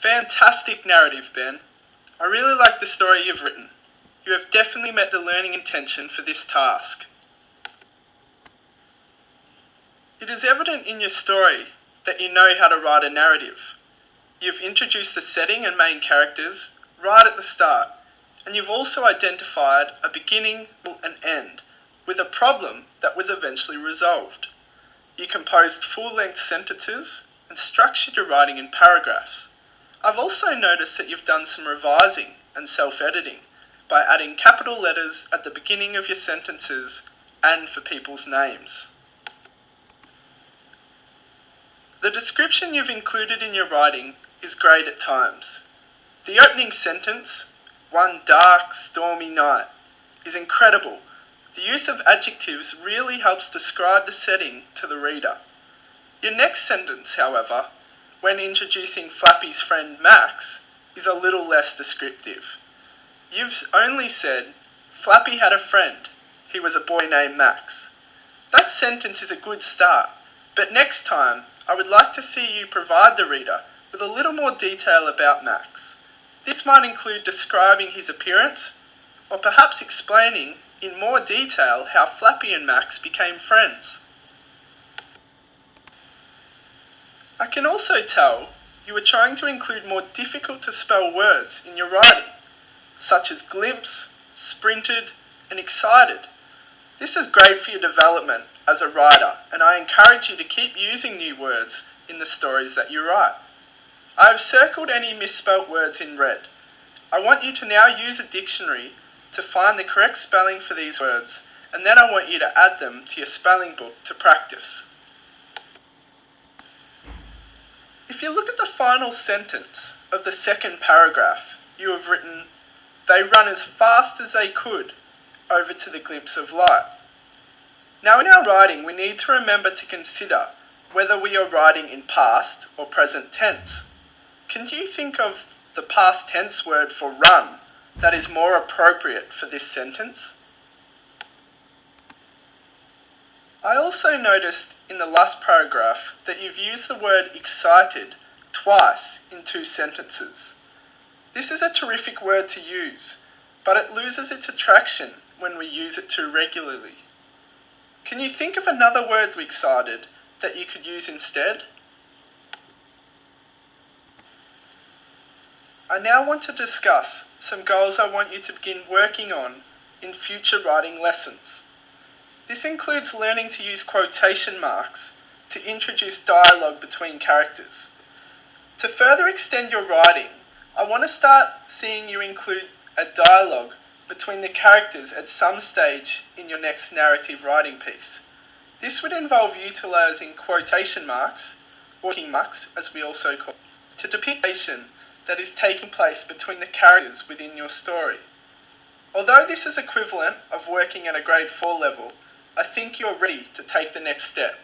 Fantastic narrative, Ben. I really like the story you've written. You have definitely met the learning intention for this task. It is evident in your story that you know how to write a narrative. You've introduced the setting and main characters right at the start, and you've also identified a beginning and end with a problem that was eventually resolved. You composed full-length sentences and structured your writing in paragraphs. I've also noticed that you've done some revising and self-editing by adding capital letters at the beginning of your sentences and for people's names. The description you've included in your writing is great at times. The opening sentence, "One dark, stormy night," is incredible. The use of adjectives really helps describe the setting to the reader. Your next sentence, however, when introducing Flappy's friend Max, is a little less descriptive. You've only said, "Flappy had a friend. He was a boy named Max." That sentence is a good start, but next time I would like to see you provide the reader with a little more detail about Max. This might include describing his appearance, or perhaps explaining in more detail how Flappy and Max became friends. I can also tell you were trying to include more difficult to spell words in your writing, such as glimpse, sprinted, and excited. This is great for your development as a writer, and I encourage you to keep using new words in the stories that you write. I have circled any misspelt words in red. I want you to now use a dictionary to find the correct spelling for these words, and then I want you to add them to your spelling book to practice. If you look at the final sentence of the second paragraph, you have written, "They run as fast as they could over to the glimpse of light." Now in our writing, we need to remember to consider whether we are writing in past or present tense. Can you think of the past tense word for run that is more appropriate for this sentence? I also noticed in the last paragraph that you've used the word excited twice in 2 sentences. This is a terrific word to use, but it loses its attraction when we use it too regularly. Can you think of another word for excited that you could use instead? I now want to discuss some goals I want you to begin working on in future writing lessons. This includes learning to use quotation marks to introduce dialogue between characters. To further extend your writing, I want to start seeing you include a dialogue between the characters at some stage in your next narrative writing piece. This would involve utilising quotation marks, or marks as we also call it, to depict action that is taking place between the characters within your story. Although this is equivalent of working at a grade 4 level, I think you are ready to take the next step.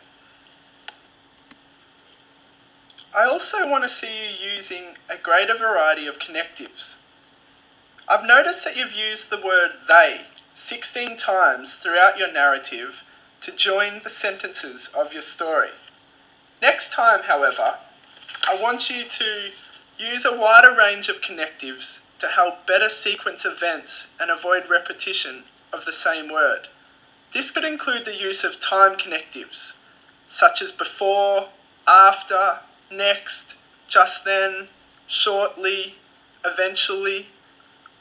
I also want to see you using a greater variety of connectives. I've noticed that you've used the word they 16 times throughout your narrative to join the sentences of your story. Next time, however, I want you to use a wider range of connectives to help better sequence events and avoid repetition of the same word. This could include the use of time connectives, such as before, after, next, just then, shortly, eventually,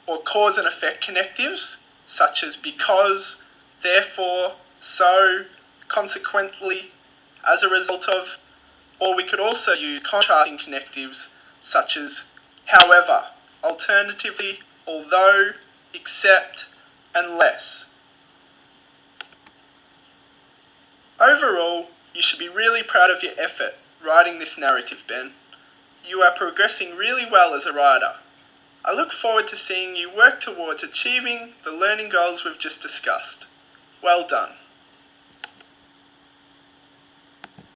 or cause and effect connectives, such as because, therefore, so, consequently, as a result of, or we could also use contrasting connectives, such as however, alternatively, although, except, and less. Overall, you should be really proud of your effort writing this narrative, Ben. You are progressing really well as a writer. I look forward to seeing you work towards achieving the learning goals we've just discussed. Well done.